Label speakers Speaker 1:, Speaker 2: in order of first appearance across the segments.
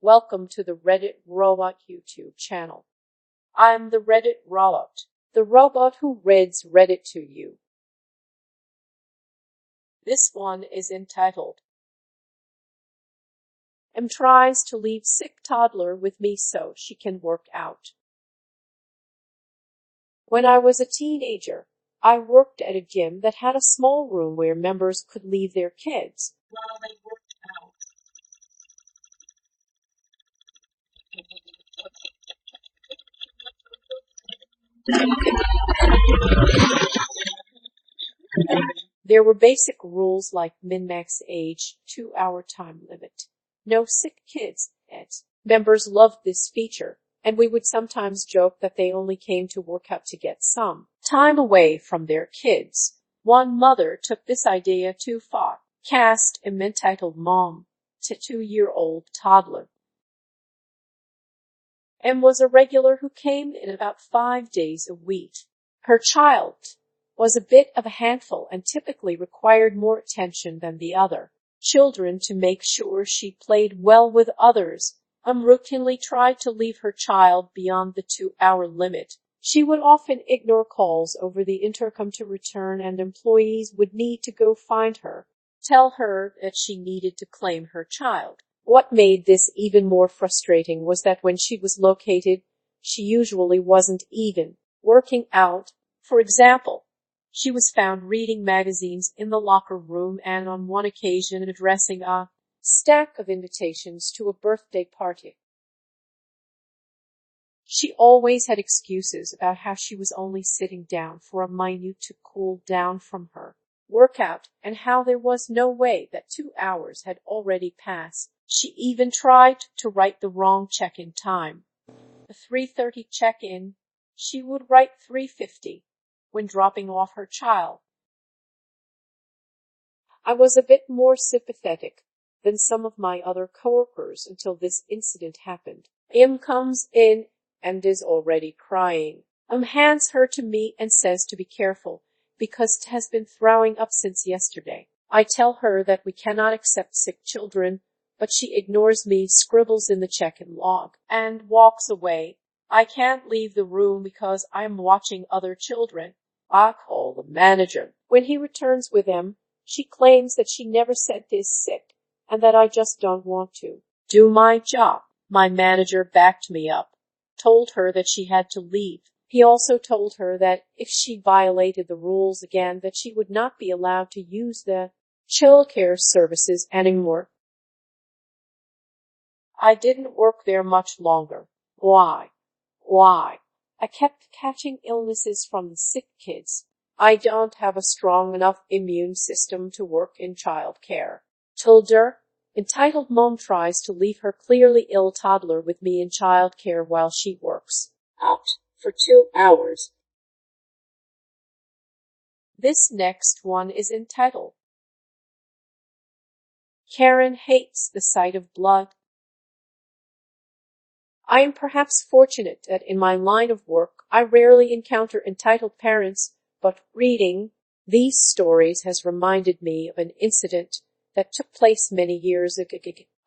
Speaker 1: Welcome to the Reddit Robot YouTube channel. I'm the Reddit Robot, the robot who reads Reddit to you. This one is entitled, "Em tries to leave sick toddler with me so she can work out." When I was a teenager, I worked at a gym that had a small room where members could leave their kids while they worked out. There were basic rules like min-max age, 2-hour time limit, no sick kids. Members loved this feature, and we would sometimes joke that they only came to work out to get some time away from their kids. One mother took this idea too far, cast an entitled mom to 2-year-old toddler. And was a regular who came in about 5 days a week. Her child was a bit of a handful and typically required more attention than the other children to make sure she played well with others. Routinely tried to leave her child beyond the 2-hour limit. She would often ignore calls over the intercom to return, and employees would need to go find her, tell her that she needed to claim her child. What made this even more frustrating was that when she was located, she usually wasn't even working out. For example, she was found reading magazines in the locker room and on one occasion addressing a stack of invitations to a birthday party. She always had excuses about how she was only sitting down for a minute to cool down from her workout and how there was no way that 2 hours had already passed. She even tried to write the wrong check-in time. A 3:30 check-in, she would write 3:50 when dropping off her child. I was a bit more sympathetic than some of my other coworkers until this incident happened. Em comes in and is already crying. Hands her to me and says to be careful because it has been throwing up since yesterday. I tell her that we cannot accept sick children, but she ignores me, scribbles in the check-in log, and walks away. I can't leave the room because I am watching other children. I call the manager. When he returns with them, she claims that she never said this sick and that I just don't want to do my job. My manager backed me up, told her that she had to leave. He also told her that if she violated the rules again, that she would not be allowed to use the childcare services anymore. I didn't work there much longer. Why? I kept catching illnesses from the sick kids. I don't have a strong enough immune system to work in childcare. Toddler, entitled mom tries to leave her clearly ill toddler with me in childcare while she works out for 2 hours. This next one is entitled, Karen hates the sight of blood. I am perhaps fortunate that in my line of work I rarely encounter entitled parents, but reading these stories has reminded me of an incident that took place many years ago.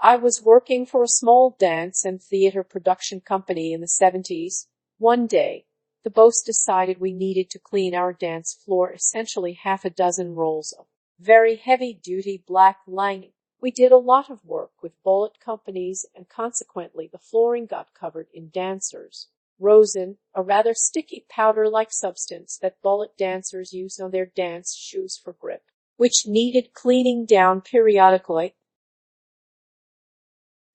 Speaker 1: I was working for a small dance and theater production company in the 70s. One day, the boss decided we needed to clean our dance floor, essentially half a dozen rolls of very heavy-duty black lining. We did a lot of work with bullet companies, and consequently the flooring got covered in dancers' rosin, a rather sticky powder-like substance that bullet dancers use on their dance shoes for grip, which needed cleaning down periodically.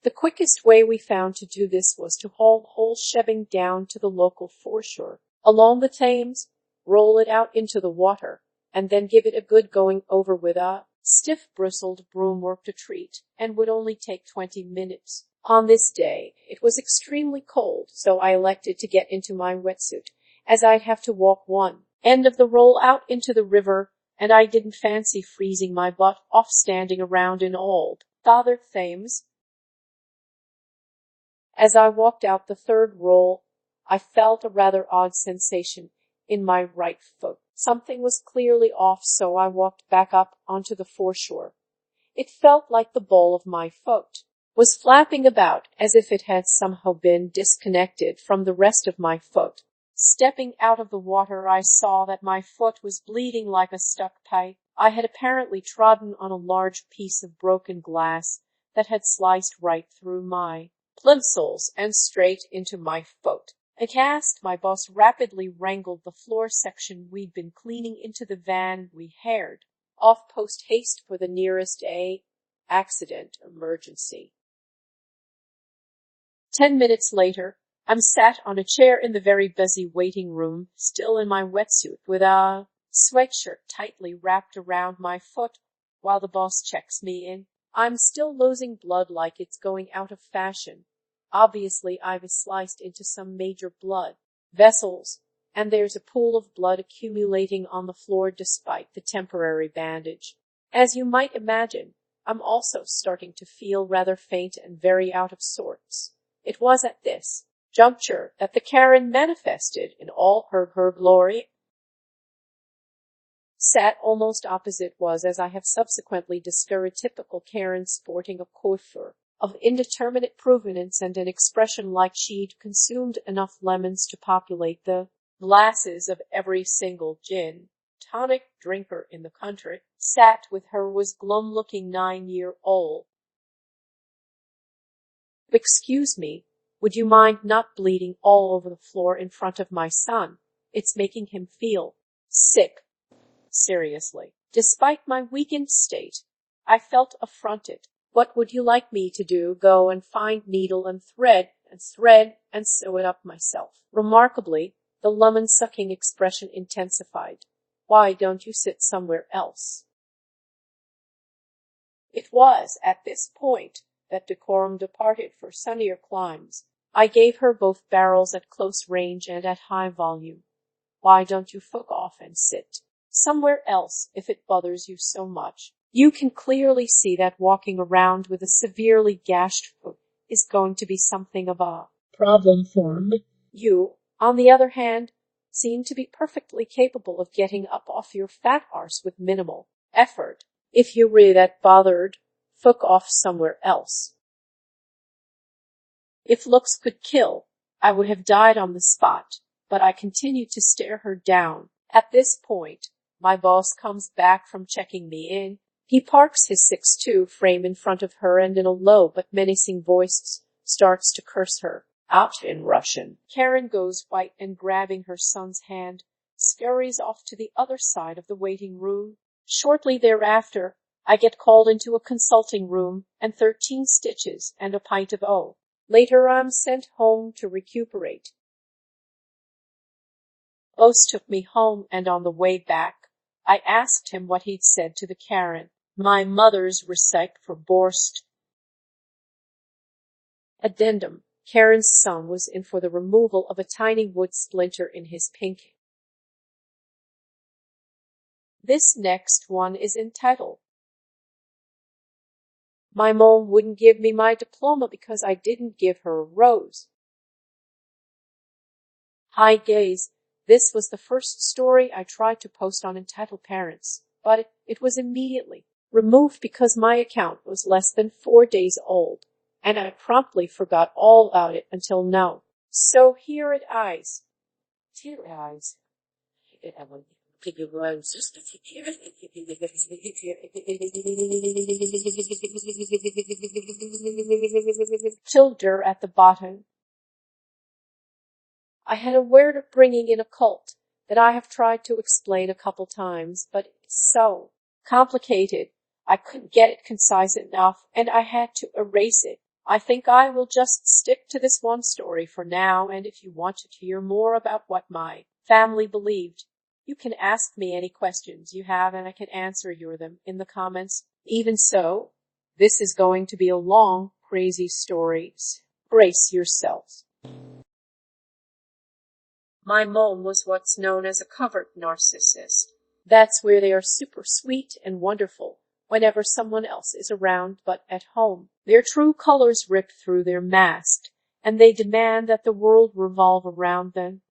Speaker 1: The quickest way we found to do this was to haul whole shaving down to the local foreshore along the Thames, roll it out into the water, and then give it a good going over with a stiff bristled broom. Worked a treat and would only take 20 minutes. On this day, it was extremely cold, so I elected to get into my wetsuit, as I'd have to walk one end of the roll out into the river, and I didn't fancy freezing my butt off standing around in old Father Thames. As I walked out the third roll, I felt a rather odd sensation in my right foot. Something was clearly off, so I walked back up onto the foreshore. It felt like the ball of my foot was flapping about as if it had somehow been disconnected from the rest of my foot. Stepping out of the water, I saw that my foot was bleeding like a stuck pipe. I had apparently trodden on a large piece of broken glass that had sliced right through my plimsolls and straight into my foot. Aghast, my boss rapidly wrangled the floor section we'd been cleaning into the van. We hired off post haste for the nearest accident emergency. 10 minutes later, I'm sat on a chair in the very busy waiting room, still in my wetsuit with a sweatshirt tightly wrapped around my foot, while the boss checks me in. I'm still losing blood like it's going out of fashion. Obviously, I've sliced into some major blood vessels, and there's a pool of blood accumulating on the floor despite the temporary bandage. As you might imagine, I'm also starting to feel rather faint and very out of sorts. It was at this juncture that the Karen manifested in all her glory. Sat almost opposite was, as I have subsequently discovered, typical Karen, sporting a coiffure of indeterminate provenance and an expression like she'd consumed enough lemons to populate the glasses of every single gin tonic drinker in the country. Sat with her was glum-looking 9-year-old. "Excuse me, would you mind not bleeding all over the floor in front of my son? It's making him feel sick." Seriously. Despite my weakened state, I felt affronted. "What would you like me to do? Go and find needle and thread and sew it up myself?" Remarkably, the lemon-sucking expression intensified. "Why don't you sit somewhere else?" It was at this point that decorum departed for sunnier climes. I gave her both barrels at close range and at high volume. "Why don't you fuck off and sit somewhere else if it bothers you so much? You can clearly see that walking around with a severely gashed foot is going to be something of a problem for me. You, on the other hand, seem to be perfectly capable of getting up off your fat arse with minimal effort. If you're really that bothered, fuck off somewhere else." If looks could kill, I would have died on the spot, but I continued to stare her down. At this point, my boss comes back from checking me in. He parks his 6'2" frame in front of her and in a low but menacing voice starts to curse her out in Russian. Karen goes white and, grabbing her son's hand, scurries off to the other side of the waiting room. Shortly thereafter, I get called into a consulting room, and 13 stitches and a pint of O. Later, I'm sent home to recuperate. Boss took me home, and on the way back, I asked him what he'd said to the Karen. My mother's recipe for borscht. Addendum: Karen's son was in for the removal of a tiny wood splinter in his pinky. This next one is entitled, "My mom wouldn't give me my diploma because I didn't give her a rose." Hi guys, this was the first story I tried to post on Entitled Parents, but it was immediately removed because my account was less than 4 days old, and I promptly forgot all about it until now. So here it is. Tilder at the bottom. I had a word of bringing in a cult that I have tried to explain a couple times, but it's so complicated I couldn't get it concise enough, and I had to erase it. I think I will just stick to this one story for now, and if you want to hear more about what my family believed, you can ask me any questions you have and I can answer them in the comments. Even so, this is going to be a long, crazy story. Brace yourselves. My mom was what's known as a covert narcissist. That's where they are super sweet and wonderful whenever someone else is around, but at home, their true colors rip through their mask, and they demand that the world revolve around them.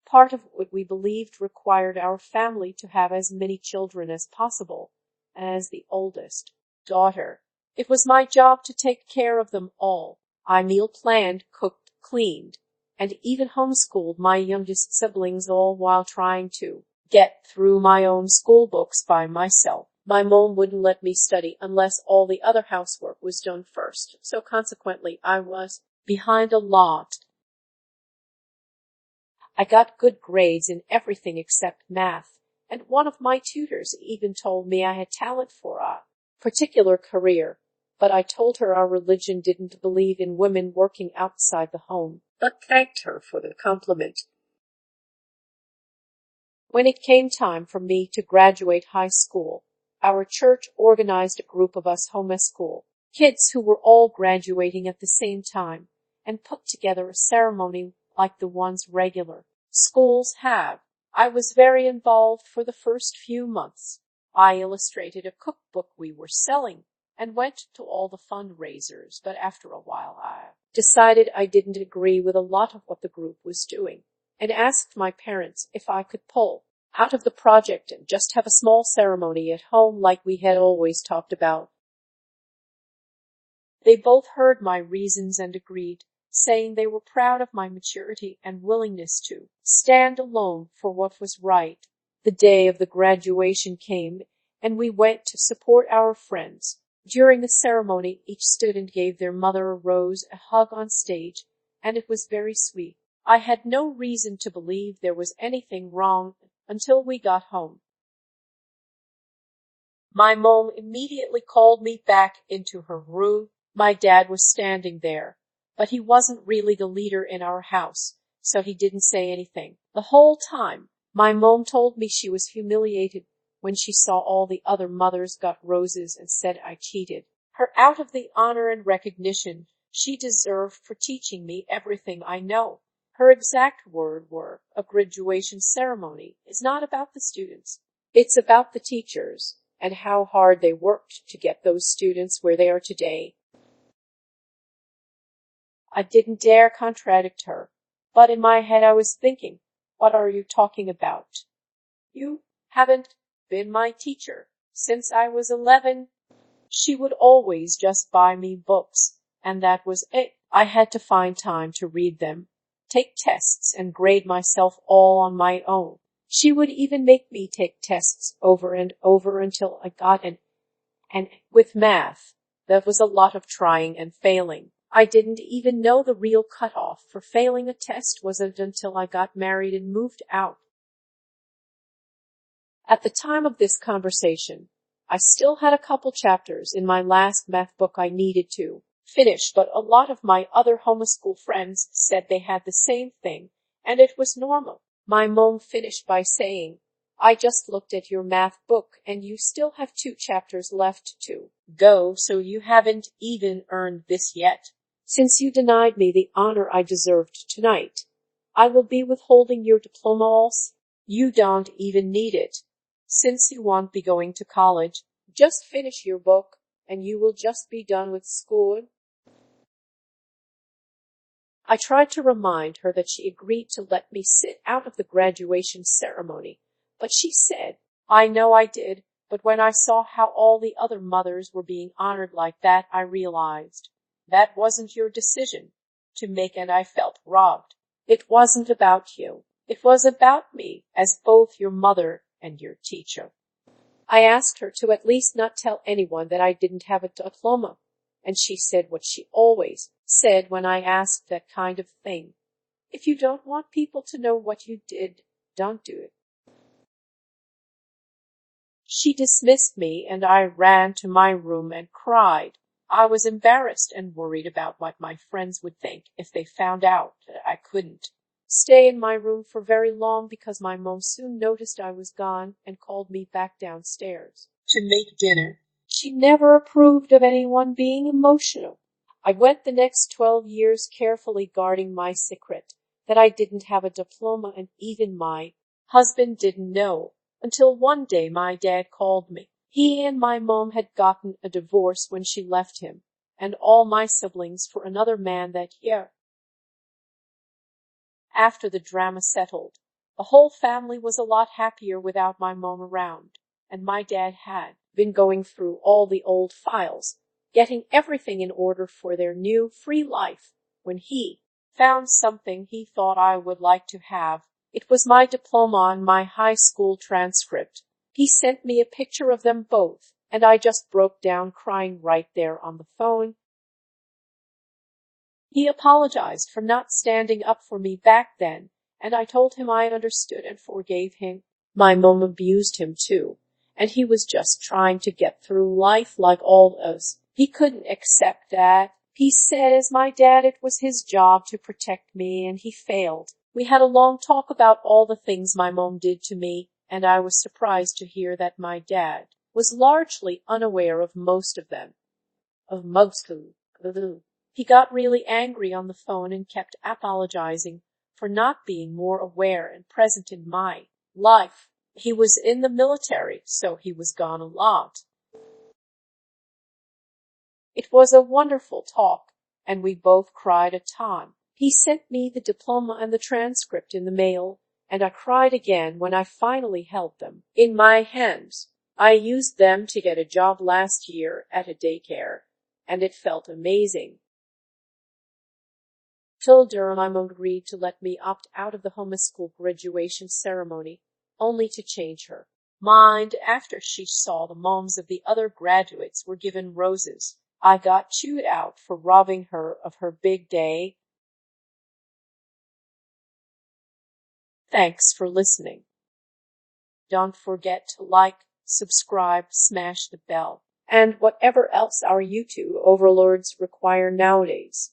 Speaker 1: Part of what we believed required our family to have as many children as possible, and as the oldest daughter, It was my job to take care of them all. I meal planned, cooked, cleaned, and even homeschooled my youngest siblings, all while trying to get through my own school books by myself. My mom wouldn't let me study unless all the other housework was done first, so consequently I was behind a lot. I got good grades in everything except math, and one of my tutors even told me I had talent for a particular career, but I told her our religion didn't believe in women working outside the home, but thanked her for the compliment. When it came time for me to graduate high school, our church organized a group of us homeschool kids who were all graduating at the same time and put together a ceremony like the ones regular schools have. I was very involved for the first few months. I illustrated a cookbook we were selling and went to all the fundraisers, but after a while I decided I didn't agree with a lot of what the group was doing and asked my parents if I could pull out of the project and just have a small ceremony at home like we had always talked about. They both heard my reasons and agreed, saying they were proud of my maturity and willingness to stand alone for what was right. The day of the graduation came, and we went to support our friends. During the ceremony, each student gave their mother a rose, a hug on stage, and it was very sweet. I had no reason to believe there was anything wrong until we got home. My mom immediately called me back into her room. My dad was standing there, but he wasn't really the leader in our house, so he didn't say anything. The whole time, my mom told me she was humiliated when she saw all the other mothers got roses and said I cheated her out of the honor and recognition she deserved for teaching me everything I know. Her exact words were, "A graduation ceremony is not about the students. It's about the teachers and how hard they worked to get those students where they are today." I didn't dare contradict her, but in my head I was thinking, what are you talking about? You haven't been my teacher since I was 11. She would always just buy me books, and that was it. I had to find time to read them, take tests, and grade myself all on my own. She would even make me take tests over and over until I got an. And with math, that was a lot of trying and failing. I didn't even know the real cutoff for failing a test wasn't until I got married and moved out. At the time of this conversation, I still had a couple chapters in my last math book I needed to finish, but a lot of my other homeschool friends said they had the same thing, and it was normal. My mom finished by saying, "I just looked at your math book, and you still have 2 chapters left to go, so you haven't even earned this yet. Since you denied me the honor I deserved tonight, I will be withholding your diploma also. You don't even need it. Since you won't be going to college, just finish your book, and you will just be done with school." I tried to remind her that she agreed to let me sit out of the graduation ceremony, but she said, "I know I did, but when I saw how all the other mothers were being honored like that, I realized that wasn't your decision to make, and I felt robbed. It wasn't about you. It was about me as both your mother and your teacher." I asked her to at least not tell anyone that I didn't have a diploma, and she said what she always said when I asked that kind of thing. "If you don't want people to know what you did, don't do it." She dismissed me, and I ran to my room and cried. I was embarrassed and worried about what my friends would think if they found out that I couldn't stay in my room for very long, because my mom soon noticed I was gone and called me back downstairs to make dinner. She never approved of anyone being emotional. I went the next 12 years carefully guarding my secret that I didn't have a diploma, and even my husband didn't know, until one day my dad called me. He and my mom had gotten a divorce when she left him, and all my siblings for another man that year. After the drama settled, the whole family was a lot happier without my mom around, and my dad had been going through all the old files getting everything in order for their new, free life, when he found something he thought I would like to have. It was my diploma and my high school transcript. He sent me a picture of them both, and I just broke down crying right there on the phone. He apologized for not standing up for me back then, and I told him I understood and forgave him. My mom abused him too, and he was just trying to get through life like all of us. He couldn't accept that. He said as my dad it was his job to protect me, and he failed. We had a long talk about all the things my mom did to me, and I was surprised to hear that my dad was largely unaware of most of them. He got really angry on the phone and kept apologizing for not being more aware and present in my life. He was in the military, so he was gone a lot. It was a wonderful talk, and we both cried a ton. He sent me the diploma and the transcript in the mail, and I cried again when I finally held them in my hands. I used them to get a job last year at a daycare, and it felt amazing. Till my mom agreed to let me opt out of the homeschool graduation ceremony, only to change her mind after she saw the moms of the other graduates were given roses. I got chewed out for robbing her of her big day. Thanks for listening. Don't forget to like, subscribe, smash the bell, and whatever else our YouTube overlords require nowadays.